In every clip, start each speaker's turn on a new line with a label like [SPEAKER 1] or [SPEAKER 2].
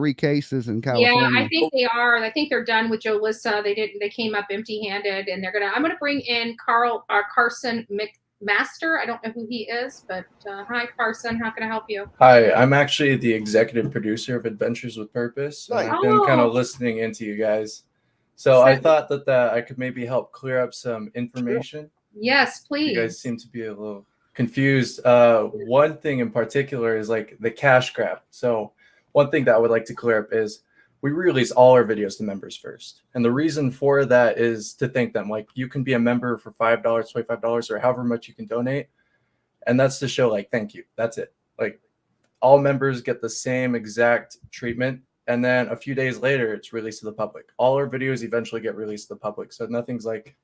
[SPEAKER 1] 3 cases in
[SPEAKER 2] Yeah,
[SPEAKER 1] California.
[SPEAKER 2] I think they are. I think they're done with JOLISSA. They came up empty-handed, and I'm gonna bring in Carson McMaster. I don't know who he is, but hi, Carson. How can I help you?
[SPEAKER 3] Hi, I'm actually the executive producer of Adventures with Purpose, and I've been kind of listening into you guys. So I thought that I could maybe help clear up some information.
[SPEAKER 2] Yes, please.
[SPEAKER 3] You guys seem to be a little confused. One thing in particular is like the cash grab. So one thing that I would like to clear up is we release all our videos to members first. And the reason for that is to thank them. Like, you can be a member for $5, $25, or however much you can donate. And that's to show, like, thank you. That's it. Like, all members get the same exact treatment. And then a few days later, it's released to the public. All our videos eventually get released to the public. So nothing's like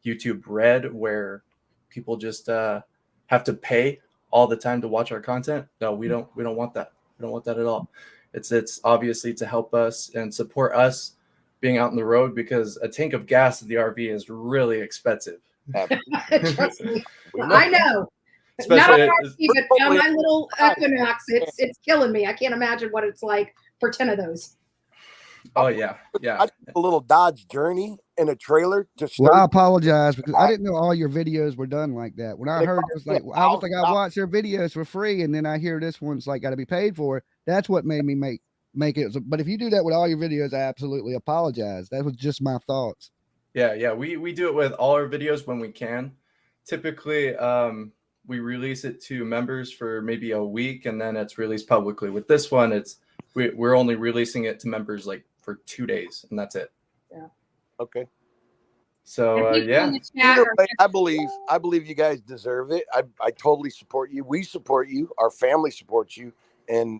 [SPEAKER 3] YouTube Red, where people just have to pay all the time to watch our content. No, we don't want that. We don't want that at all. It's obviously to help us and support us being out on the road, because a tank of gas at the RV is really expensive.
[SPEAKER 2] Trust me. I know. Not a RV, but on my little Equinox, it's killing me. I can't imagine what it's like for 10 of those.
[SPEAKER 3] Oh yeah, yeah.
[SPEAKER 4] I did a little Dodge Journey in a trailer to start.
[SPEAKER 1] Well, I apologize, because I didn't know all your videos were done like that. When I heard it was like, I watch their videos for free, and then I hear this one's like got to be paid for. That's what made me make it. But if you do that with all your videos, I absolutely apologize. That was just my thoughts.
[SPEAKER 3] Yeah. We do it with all our videos when we can. Typically, we release it to members for maybe a week, and then it's released publicly. With this one, we're only releasing it to members like for 2 days, and that's it.
[SPEAKER 2] Yeah.
[SPEAKER 4] Okay.
[SPEAKER 3] So yeah.
[SPEAKER 4] Either way, I believe you guys deserve it. I totally support you. We support you. Our family supports you, and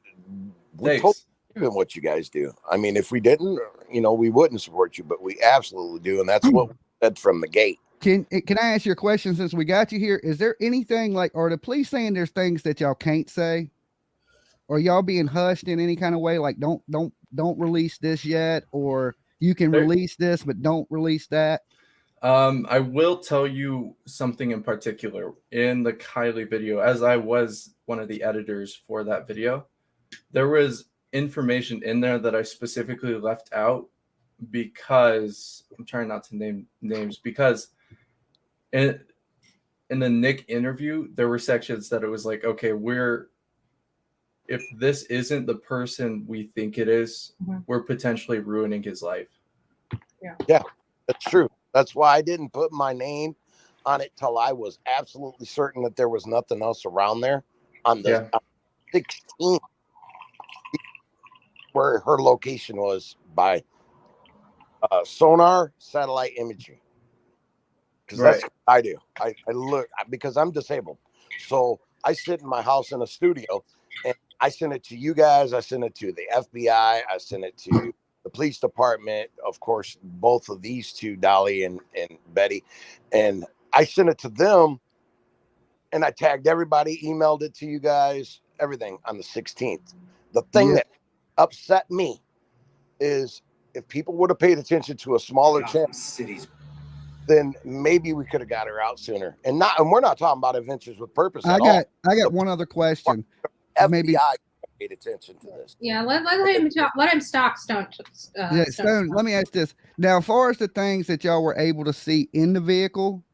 [SPEAKER 4] we totally believe in what you guys do. I mean, if we didn't, we wouldn't support you, but we absolutely do, and that's what we said from the gate.
[SPEAKER 1] Can I ask you a question since we got you here? Is there anything like, are the police saying there's things that y'all can't say? Or y'all being hushed in any kind of way? Like, don't release this yet, or you can release this, but don't release that?
[SPEAKER 3] I will tell you something in particular in the Kylie video, as I was one of the editors for that video. There was information in there that I specifically left out because I'm trying not to name names, because in the Nick interview, there were sections that it was like, okay, if this isn't the person we think it is, we're potentially ruining his life.
[SPEAKER 4] Yeah, that's true. That's why I didn't put my name on it till I was absolutely certain that there was nothing else around there on the 16th, where her location was by sonar satellite imagery. Because that's what I do. I look, because I'm disabled. So I sit in my house in a studio, and I send it to you guys. I send it to the FBI. I send it to the police department. Of course, both of these two, Dolly and Betty. And I sent it to them, and I tagged everybody, emailed it to you guys, everything on the 16th. The thing that upset me is if people would have paid attention to a smaller channel, then maybe we could have got her out sooner. And we're not talking about Adventures with Purpose at all.
[SPEAKER 1] I got one other question.
[SPEAKER 4] FBI
[SPEAKER 1] maybe
[SPEAKER 4] paid attention to this.
[SPEAKER 2] Yeah, let him talk. Let him stalk Stone.
[SPEAKER 1] Stone. Let me ask this. Now, as far as the things that y'all were able to see in the vehicle,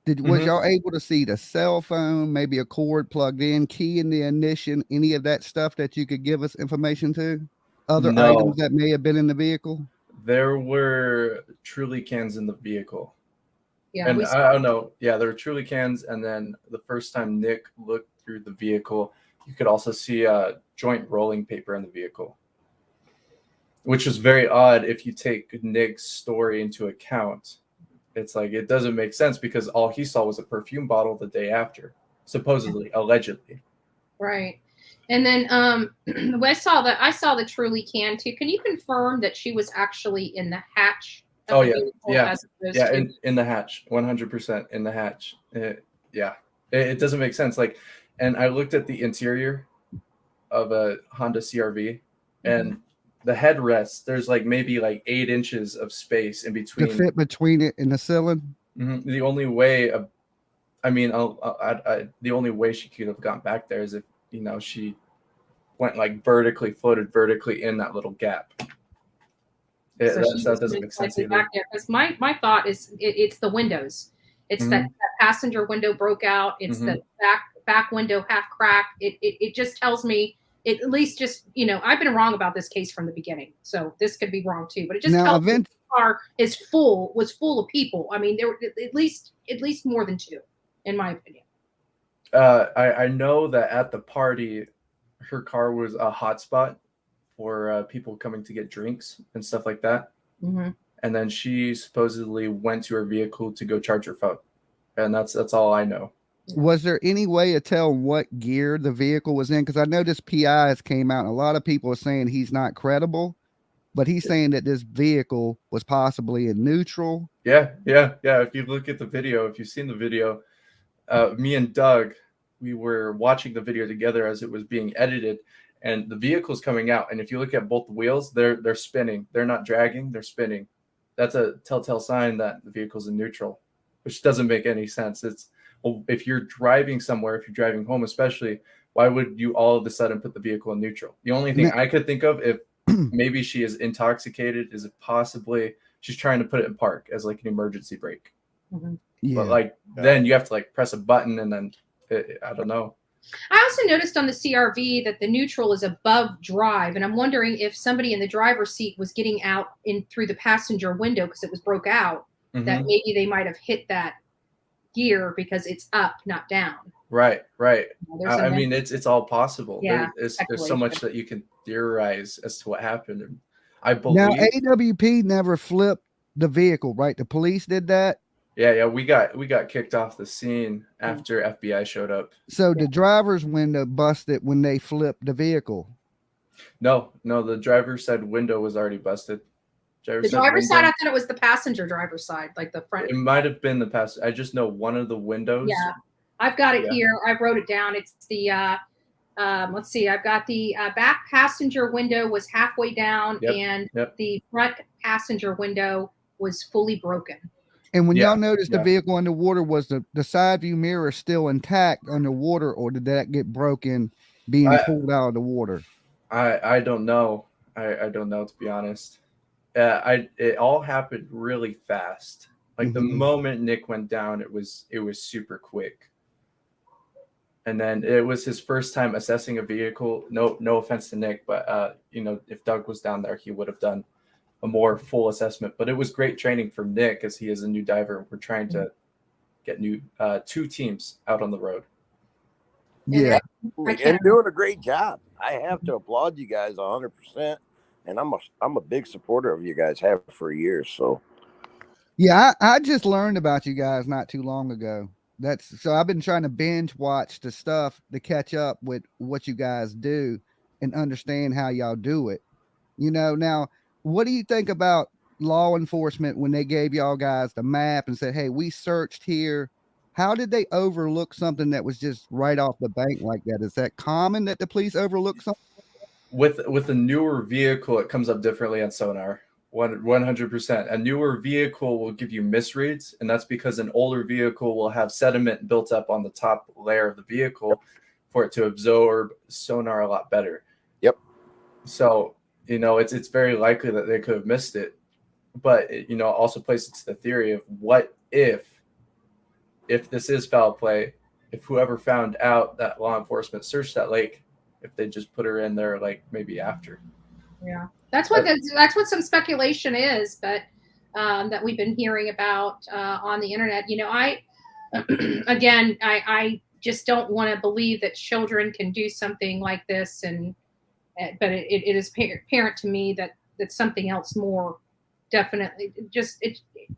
[SPEAKER 1] was y'all able to see the cell phone, maybe a cord plugged in, key in the ignition, any of that stuff that you could give us information to? Other items that may have been in the vehicle? There
[SPEAKER 3] were Truly cans in the vehicle.
[SPEAKER 2] Yeah,
[SPEAKER 3] and I don't know. Yeah, there were Truly cans, and then the first time Nick looked through the vehicle, you could also see joint rolling paper in the vehicle, which is very odd if you take Nick's story into account. It's like, it doesn't make sense, because all he saw was a perfume bottle the day after, supposedly, allegedly.
[SPEAKER 2] Right. And then I saw the Truly can too. Can you confirm that she was actually in the hatch?
[SPEAKER 3] Oh yeah. In the hatch, 100% in the hatch. It doesn't make sense. Like, and I looked at the interior of a Honda CRV, and the headrest, there's like maybe like 8 inches of space in between.
[SPEAKER 1] To fit between it and the ceiling.
[SPEAKER 3] The only way, the only way she could have gone back there is if she went like vertically, floated vertically in that little gap. That doesn't make sense either.
[SPEAKER 2] Because my thought is it's the windows. It's that passenger window broke out. It's the back window half cracked. It just tells me, it at least just, you know, I've been wrong about this case from the beginning, so this could be wrong too. But it just tells me the car was full of people. I mean, there were at least more than two, in my opinion.
[SPEAKER 3] I know that at the party, her car was a hotspot for people coming to get drinks and stuff like that. And then she supposedly went to her vehicle to go charge her phone, and that's all I know.
[SPEAKER 1] Was there any way to tell what gear the vehicle was in? Because I noticed PIs came out, and a lot of people are saying he's not credible, but he's saying that this vehicle was possibly in neutral.
[SPEAKER 3] Yeah. If you look at the video, if you've seen the video, me and Doug, we were watching the video together as it was being edited, and the vehicle's coming out. And if you look at both wheels, they're spinning. They're not dragging, they're spinning. That's a telltale sign that the vehicle's in neutral, which doesn't make any sense. It's, well, if you're driving somewhere, if you're driving home especially, why would you all of a sudden put the vehicle in neutral? The only thing I could think of, if maybe she is intoxicated, is it possibly she's trying to put it in park as like an emergency brake. But like then you have to like press a button, and then I don't know.
[SPEAKER 2] I also noticed on the CRV that the neutral is above drive, and I'm wondering if somebody in the driver's seat was getting out in through the passenger window because it was broke out, that maybe they might have hit that gear because it's up, not down.
[SPEAKER 3] Right. I mean, it's all possible.
[SPEAKER 2] Yeah,
[SPEAKER 3] there's so much that you can theorize as to what happened. And I believe
[SPEAKER 1] now AWP never flipped the vehicle, right? The police did that.
[SPEAKER 3] Yeah, we got kicked off the scene after FBI showed up.
[SPEAKER 1] So the driver's window busted when they flipped the vehicle.
[SPEAKER 3] No, the driver's side window was already busted.
[SPEAKER 2] The driver's side, I thought it was the passenger driver's side, like the front.
[SPEAKER 3] It might have been the passenger. I just know one of the windows.
[SPEAKER 2] Yeah, I've got it here. I wrote it down. It's the let's see. I've got the back passenger window was halfway down, and the front passenger window was fully broken.
[SPEAKER 1] And when y'all noticed the vehicle underwater, was the side view mirror still intact underwater, or did that get broken being pulled out of the water?
[SPEAKER 3] I don't know. I don't know, to be honest. It all happened really fast. Like the moment Nick went down, it was super quick. And then it was his first time assessing a vehicle. No offense to Nick, but you know, if Doug was down there, he would have done a more full assessment. But it was great training for Nick, as he is a new diver. We're trying to get new 2 teams out on the road.
[SPEAKER 4] Yeah, and doing a great job. I have to applaud you guys 100%, and I'm a big supporter of you guys. Have for years. So
[SPEAKER 1] yeah, I just learned about you guys not too long ago. So I've been trying to binge watch the stuff to catch up with what you guys do and understand how y'all do it. You know, now, what do you think about law enforcement when they gave y'all guys the map and said, hey, we searched here? How did they overlook something that was just right off the bank like that? Is that common that the police overlook something?
[SPEAKER 3] With a newer vehicle, it comes up differently on sonar. 100%. A newer vehicle will give you misreads, and that's because an older vehicle will have sediment built up on the top layer of the vehicle for it to absorb sonar a lot better.
[SPEAKER 4] Yep.
[SPEAKER 3] So, you know, it's very likely that they could have missed it, but it, you know, also plays into the theory of what if this is foul play, if whoever found out that law enforcement searched that lake, if they just put her in there, like maybe after.
[SPEAKER 2] Yeah, that's what some speculation is, but that we've been hearing about on the internet. You know, I just don't want to believe that children can do something like this, but it is apparent to me that something else more definitely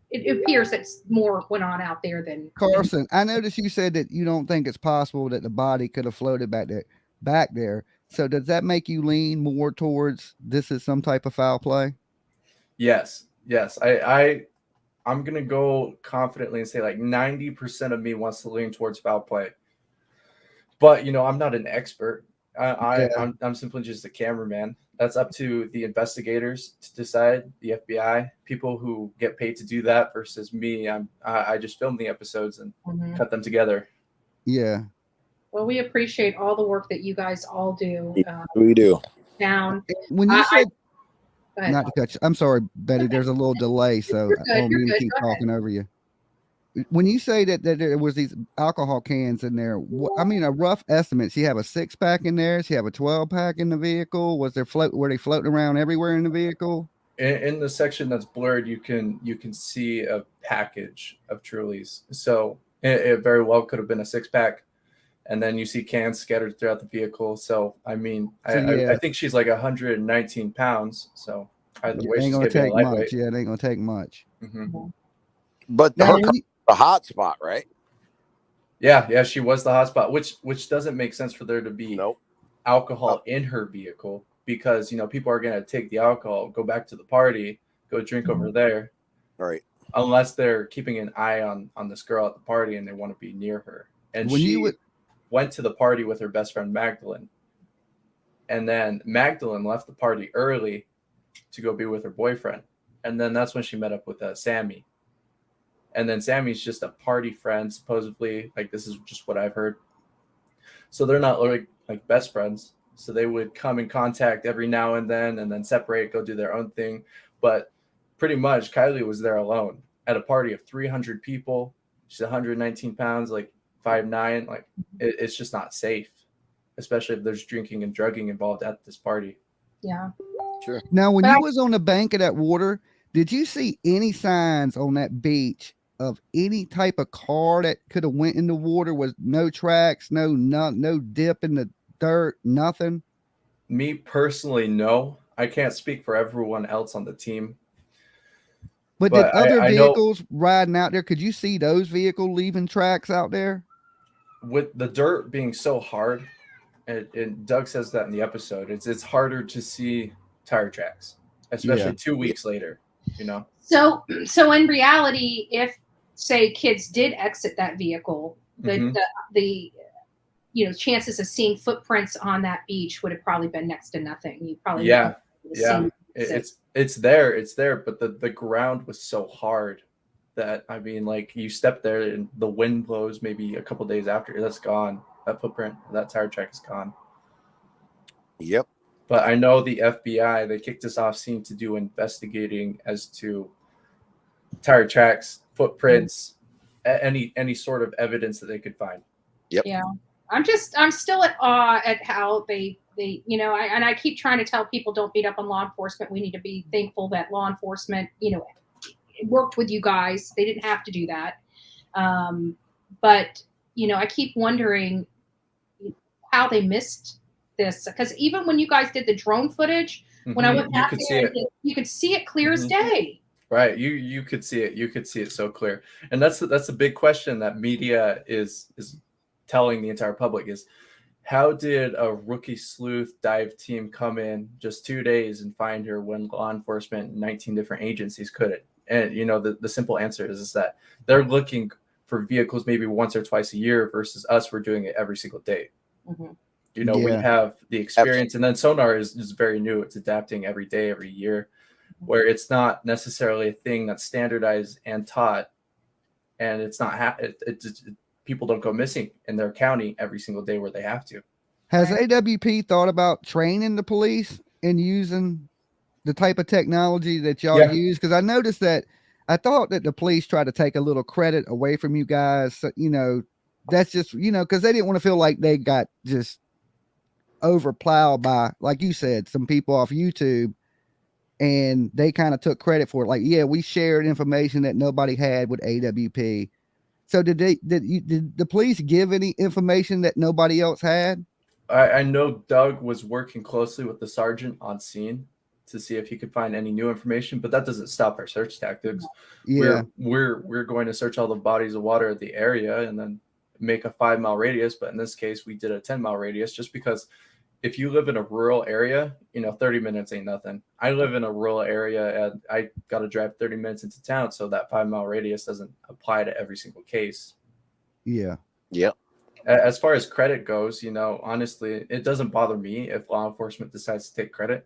[SPEAKER 2] it appears that more went on out there than
[SPEAKER 1] Carson. I noticed you said that you don't think it's possible that the body could have floated back there. So does that make you lean more towards this is some type of foul play?
[SPEAKER 3] Yes. I'm gonna go confidently and say like 90% of me wants to lean towards foul play. But you know, I'm not an expert. I'm simply just a cameraman. That's up to the investigators to decide, the FBI, people who get paid to do that versus me. I just film the episodes and cut them together.
[SPEAKER 1] Yeah.
[SPEAKER 2] Well, we appreciate all the work that you guys all do.
[SPEAKER 4] We do.
[SPEAKER 2] Down.
[SPEAKER 1] When you said,
[SPEAKER 2] Go ahead.
[SPEAKER 1] not to cut you, I'm sorry, Betty, there's a little delay, so I don't mean to keep talking over you. When you say that there was these alcohol cans in there, I mean, a rough estimate, she have a 6-pack in there, she have a 12-pack in the vehicle. Were they floating around everywhere in the vehicle?
[SPEAKER 3] In the section that's blurred, you can see a package of Trulies. So it very well could have been a 6-pack. And then you see cans scattered throughout the vehicle. So, I mean, I think she's like 119 pounds. So either way, she's going to be a lightweight.
[SPEAKER 1] Much. Yeah, it ain't going to take much.
[SPEAKER 3] Mm-hmm.
[SPEAKER 4] But the hot spot, right?
[SPEAKER 3] Yeah, she was the hot spot, which doesn't make sense for there to be alcohol in her vehicle, because, you know, people are going to take the alcohol, go back to the party, go drink over there.
[SPEAKER 4] Right.
[SPEAKER 3] Unless they're keeping an eye on this girl at the party and they want to be near her. And she went to the party with her best friend Magdalene, and then Magdalene left the party early to go be with her boyfriend, and then that's when she met up with Sammy, and then Sammy's just a party friend supposedly, like, this is just what I've heard. So they're not like best friends, so they would come in contact every now and then separate, go do their own thing. But pretty much Kylie was there alone at a party of 300 people. She's 119 pounds, like 5'9", like it's just not safe, especially if there's drinking and drugging involved at this party.
[SPEAKER 2] Yeah,
[SPEAKER 4] sure.
[SPEAKER 1] Now, when you was on the bank of that water, did you see any signs on that beach of any type of car that could have went in the water? Was no tracks, no dip in the dirt, nothing?
[SPEAKER 3] Me personally, no. I can't speak for everyone else on the team.
[SPEAKER 1] But did other vehicles riding out there, could you see those vehicles leaving tracks out there?
[SPEAKER 3] With the dirt being so hard, and Doug says that in the episode, it's harder to see tire tracks, especially 2 weeks later, you know?
[SPEAKER 2] So in reality, if, say, kids did exit that vehicle, the you know, chances of seeing footprints on that beach would have probably been next to nothing. You probably it's there, but the ground was so hard that, I mean, like, you step there and the wind blows maybe a couple days after, that's gone. That footprint, that tire track is gone.
[SPEAKER 4] Yep.
[SPEAKER 3] But I know the FBI, they kicked us off scene to do investigating as to tire tracks, footprints, any sort of evidence that they could find.
[SPEAKER 4] Yep.
[SPEAKER 2] Yeah. I'm still at awe at how they you know, I keep trying to tell people, don't beat up on law enforcement. We need to be thankful that law enforcement, you know, worked with you guys. They didn't have to do that. But, you know, I keep wondering how they missed this, because even when you guys did the drone footage, when I went back there, you could see it clear as day.
[SPEAKER 3] Right. You could see it. You could see it so clear. And that's a big question that media is telling the entire public is, how did a rookie sleuth dive team come in just 2 days and find her when law enforcement, 19 different agencies couldn't? And, you know, the simple answer is that they're looking for vehicles maybe once or twice a year versus us. We're doing it every single day. You know, we have the experience. And then sonar is very new. It's adapting every day, every year, where it's not necessarily a thing that's standardized and taught. And it's not, people don't go missing in their county every single day where they have to.
[SPEAKER 1] Has AWP thought about training the police and using the type of technology that y'all use? Because I noticed that I thought that the police tried to take a little credit away from you guys. So, you know, that's just, you know, because they didn't want to feel like they got just overplowed by, like you said, some people off YouTube, and they kind of took credit for it. Like, yeah, we shared information that nobody had with AWP. So did the police give any information that nobody else had?
[SPEAKER 3] I know Doug was working closely with the sergeant on scene to see if he could find any new information, but that doesn't stop our search tactics.
[SPEAKER 1] Yeah,
[SPEAKER 3] we're going to search all the bodies of water of the area and then make a 5-mile radius. But in this case, we did a 10-mile radius, just because if you live in a rural area, you know, 30 minutes ain't nothing. I live in a rural area and I got to drive 30 minutes into town. So that 5-mile radius doesn't apply to every single case.
[SPEAKER 1] Yeah.
[SPEAKER 4] Yep.
[SPEAKER 3] As far as credit goes, you know, honestly, it doesn't bother me if law enforcement decides to take credit.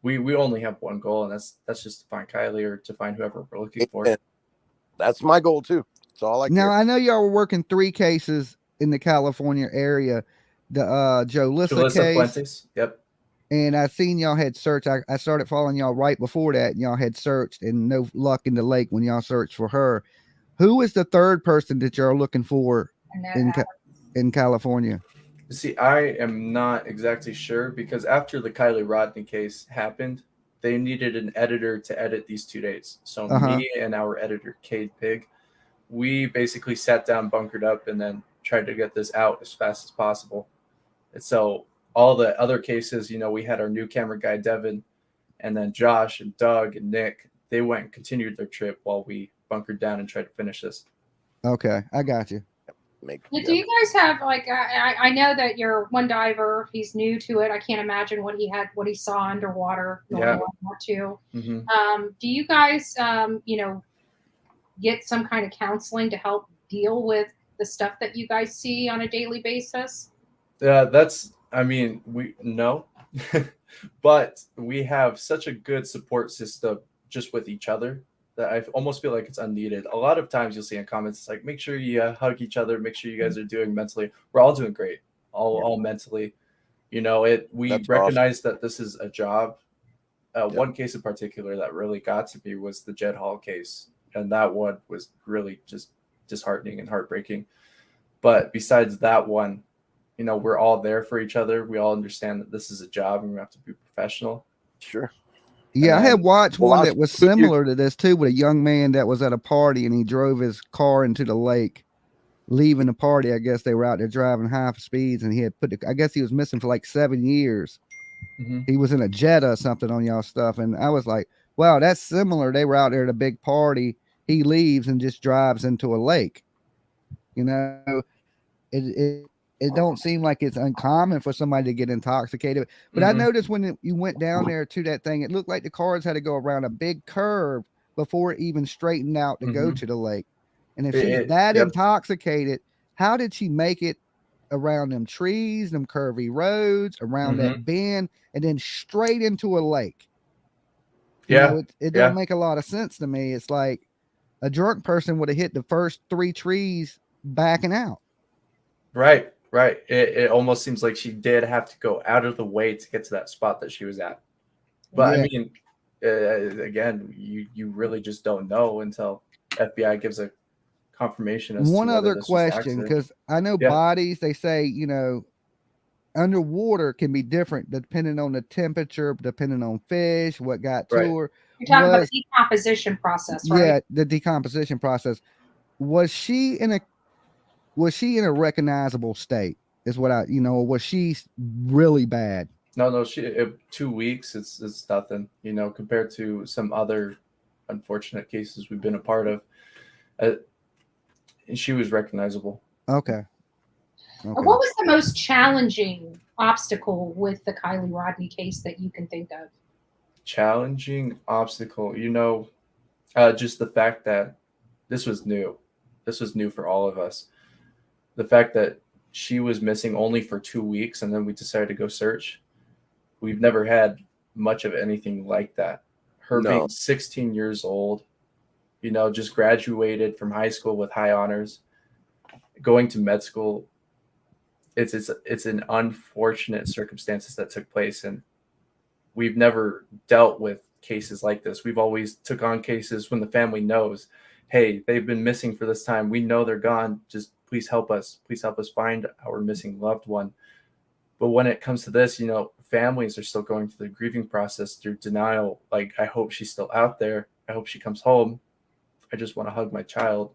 [SPEAKER 3] We only have one goal, and that's just to find Kylie or to find whoever we're looking for.
[SPEAKER 4] That's my goal too. That's all I care.
[SPEAKER 1] Now, I know y'all were working 3 cases in the California area, the JOLISSA case.
[SPEAKER 3] Fuentes. Yep.
[SPEAKER 1] And I seen y'all had searched. I started following y'all right before that, and y'all had searched, and no luck in the lake when y'all searched for her. Who is the third person that you're looking for in California?
[SPEAKER 3] See, I am not exactly sure because after the Kiely Rodni case happened, they needed an editor to edit these 2 days. So me and our editor, Cade Pig, we basically sat down, bunkered up, and then tried to get this out as fast as possible. And so all the other cases, we had our new camera guy, Devin, and then Josh and Doug and Nick, they went and continued their trip while we bunkered down and tried to finish this.
[SPEAKER 1] Okay, I got you.
[SPEAKER 2] Do you guys have I know that you're one diver, he's new to it. I can't imagine what he saw underwater.
[SPEAKER 3] Yeah.
[SPEAKER 2] Too. Mm-hmm. Do you guys get some kind of counseling to help deal with the stuff that you guys see on a daily basis?
[SPEAKER 3] Yeah, we no, but we have such a good support system just with each other that I almost feel like it's unneeded. A lot of times you'll see in comments, it's like, make sure you hug each other, make sure you guys are doing mentally. We're all doing great, all mentally. We
[SPEAKER 4] That's
[SPEAKER 3] recognize
[SPEAKER 4] awesome.
[SPEAKER 3] that this is a job. One case in particular that really got to me was the Jed Hall case. And that one was really just disheartening and heartbreaking. But besides that one, we're all there for each other. We all understand that this is a job and we have to be professional.
[SPEAKER 4] Sure.
[SPEAKER 1] Yeah, I had watched one that was similar to this too, with a young man that was at a party and he drove his car into the lake, leaving the party. I guess they were out there driving high speeds, and he had I guess he was missing for like 7 years. Mm-hmm. He was in a Jetta or something on y'all stuff, and I was like, wow, that's similar. They were out there at a big party. He leaves and just drives into a lake. It don't seem like it's uncommon for somebody to get intoxicated. But I noticed when you went down there to that thing, it looked like the cars had to go around a big curve before it even straightened out to go to the lake. And if she's that intoxicated, how did she make it around them trees, them curvy roads, around that bend, and then straight into a lake? It don't make a lot of sense to me. It's like a drunk person would have hit the first 3 trees backing out.
[SPEAKER 3] Right. It almost seems like she did have to go out of the way to get to that spot that she was at. But I mean, again, you really just don't know until FBI gives a confirmation.
[SPEAKER 1] One other question, because I know bodies, they say, underwater can be different depending on the temperature, depending on fish, what got to her.
[SPEAKER 2] You're talking about the decomposition process, right?
[SPEAKER 1] Yeah, the decomposition process. Was she in a recognizable state? Is what was she really bad?
[SPEAKER 3] No, 2 weeks, it's nothing, compared to some other unfortunate cases we've been a part of. She was recognizable.
[SPEAKER 1] Okay.
[SPEAKER 2] What was the most challenging obstacle with the Kiely Rodni case that you can think of?
[SPEAKER 3] Challenging obstacle, just the fact that this was new. This was new for all of us. The fact that she was missing only for 2 weeks and then we decided to go search. We've never had much of anything like that. Her being 16 years old, just graduated from high school with high honors, going to med school. It's an unfortunate circumstances that took place, and we've never dealt with cases like this. We've always took on cases when the family knows, hey, they've been missing for this time. We know they're gone. Just please help us. Please help us find our missing loved one. But when it comes to this, families are still going through the grieving process through denial. Like, I hope she's still out there. I hope she comes home. I just want to hug my child.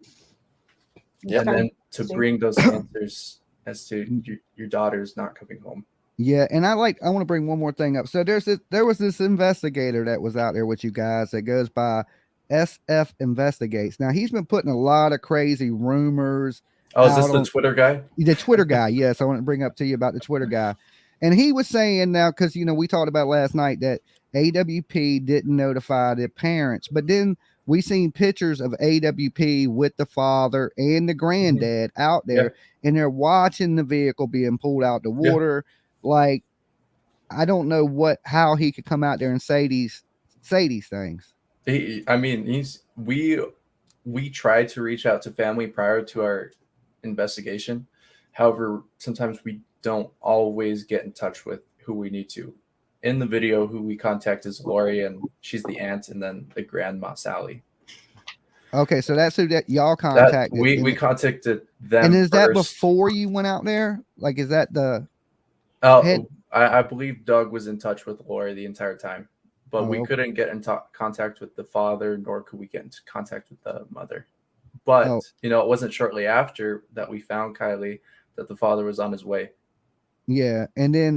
[SPEAKER 3] Yeah. And then to bring those answers as to your daughter's not coming home.
[SPEAKER 1] Yeah, and I want to bring one more thing up. So there was this investigator that was out there with you guys that goes by SF Investigates. Now he's been putting a lot of crazy rumors.
[SPEAKER 3] Oh, is this the Twitter guy?
[SPEAKER 1] The Twitter guy, yes. I want to bring up to you about the Twitter guy. And he was saying now, because we talked about last night that AWP didn't notify the parents, but then we seen pictures of AWP with the father and the granddad out there, and they're watching the vehicle being pulled out the water. Yeah. Like, I don't know how he could come out there and say these things.
[SPEAKER 3] We tried to reach out to family prior to our investigation. However, sometimes we don't always get in touch with who we need to. In the video, who we contact is Lori, and she's the aunt, and then the grandma, Sally.
[SPEAKER 1] Okay, so that's who that y'all contacted.
[SPEAKER 3] We contacted them.
[SPEAKER 1] And is that
[SPEAKER 3] first.
[SPEAKER 1] before you went out there? Like, is that the?
[SPEAKER 3] Oh, I believe Doug was in touch with Lori the entire time, but we
[SPEAKER 1] okay.
[SPEAKER 3] couldn't get in contact with the father, nor could we get into contact with the mother. But you know, it wasn't shortly after that we found Kylie that the father was on his way.
[SPEAKER 1] Yeah, and then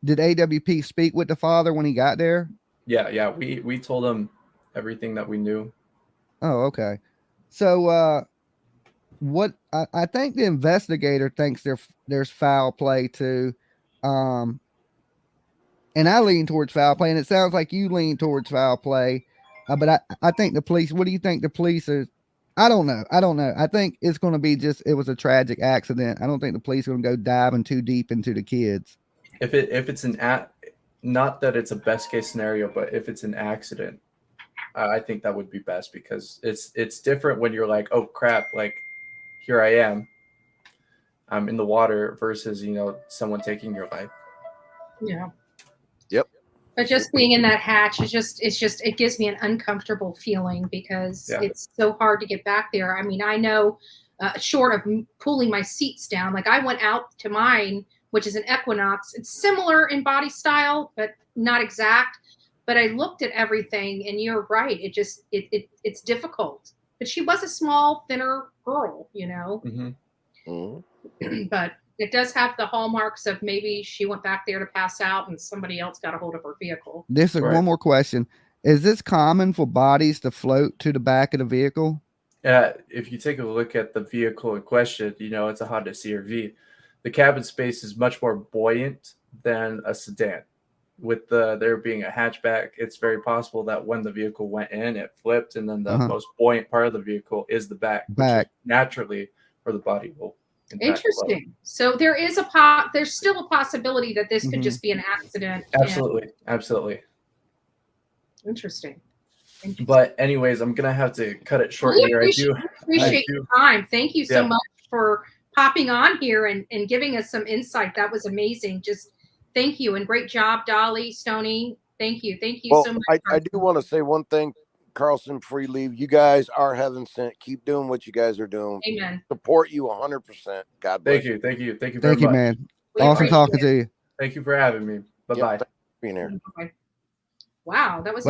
[SPEAKER 1] did AWP speak with the father when he got there?
[SPEAKER 3] Yeah. We told him everything that we knew.
[SPEAKER 1] Oh, okay. So what I think the investigator thinks there's foul play too. And I lean towards foul play, and it sounds like you lean towards foul play. But I think the police, what do you think the police are? I don't know. I think it's going to be it was a tragic accident. I don't think the police are going to go diving too deep into the kids.
[SPEAKER 3] If it's not that it's a best case scenario, but if it's an accident, I think that would be best, because it's different when you're like, oh crap, like here I am, I'm in the water, versus, you know, someone taking your life.
[SPEAKER 2] Yeah.
[SPEAKER 4] Yep.
[SPEAKER 2] But just being in that hatch it gives me an uncomfortable feeling, because it's so hard to get back there. I mean, I know short of pulling my seats down, like I went out to mine, which is an Equinox. It's similar in body style, but not exact. But I looked at everything, and you're right. It's difficult. But she was a small, thinner girl, you know.
[SPEAKER 3] Mm-hmm.
[SPEAKER 2] But it does have the hallmarks of maybe she went back there to pass out and somebody else got a hold of her vehicle.
[SPEAKER 1] This is one more question. Is this common for bodies to float to the back of the vehicle?
[SPEAKER 3] Yeah, if you take a look at the vehicle in question, you know, it's a Honda CR-V. The cabin space is much more buoyant than a sedan. With there being a hatchback, it's very possible that when the vehicle went in, it flipped, and then the most buoyant part of the vehicle is the back. Which is naturally where the body will.
[SPEAKER 2] Interesting. So there is there's still a possibility that this could just be an accident.
[SPEAKER 3] Absolutely.
[SPEAKER 2] Interesting.
[SPEAKER 3] But anyways, I'm gonna have to cut it short here. I appreciate
[SPEAKER 2] your time. Thank you so much for popping on here and giving us some insight. That was amazing. Just thank you, and great job, Dolly, Stoney. Thank you so much.
[SPEAKER 4] I do want to say one thing, Carlson, before you leave. You guys are heaven sent. Keep doing what you guys are doing.
[SPEAKER 2] Amen.
[SPEAKER 4] Support you 100%. God bless.
[SPEAKER 3] Thank you very much.
[SPEAKER 1] Thank you, man. Awesome talking to you.
[SPEAKER 3] Thank you for having me. Bye-bye.
[SPEAKER 4] Being here.
[SPEAKER 2] Wow, that was